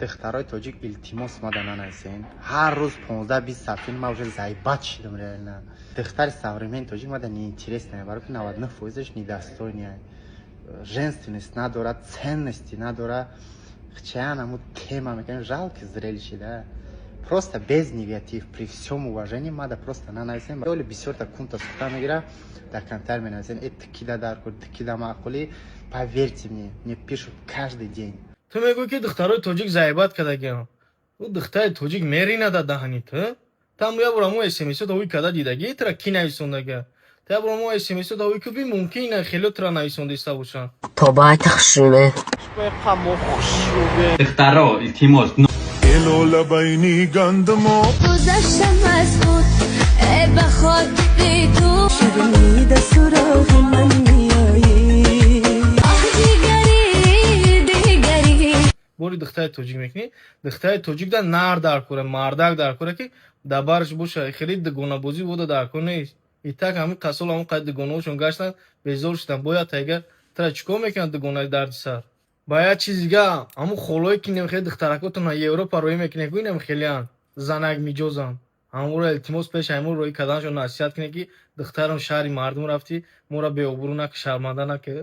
دخترای تاجیک التماس مادن نایسین هر روز 15-20 صفحه ما уже заебать شدم реально. دختر современный тожик мада неинтересная, бароки 99% недостойная. Женственность надо, ценности надо. Хчана му тема, мне жалко зрелище, да. Просто без негатив, при всем уважении мада просто на найсен. Доли бисёрта кунта сухта мегира, да контар меня найсен. Это кида даркур, кида мақули. Поверьте мне пишут каждый день. تو میگوی که دخترای تاجیک زایبات کردگی. او دختر تاجیک میری نداد دهانی تو. تام یا برامو اسمس داوی کدا دیدگی ترا کی نویسوندگی. تا برامو اسمس داوی که بی ممکنه خیلی ترا نویسونده باشن. طباع تخشومه. دخترا التماس الو لبینی گندمو گذشتم از خود به خاطر تو شرمید سراغ من میایی. دیگری بوری دختر تاجیک میکنی. دختر تاجیک دا نار دار کنه، مردک دار کنه که دبارش باشه. خیلی دگونه بازی بود دار کنه. ایتک همین کسول همون قد دگونهشون گشتن بزرگ شدن. باید تایگر ترا چیکار میکنن دگونه درد سر. باید چیزیگه همون خلایی که نمیخواد دخترکاتون های اروپا روی میکنه که نمیخیلیان زنگ میجوزن. همون رو التماس پیش همون روی کدانشون نصیحت کنه که دخترم شهری مردم رفتی مورا به عبرو نک شرمنده نکه.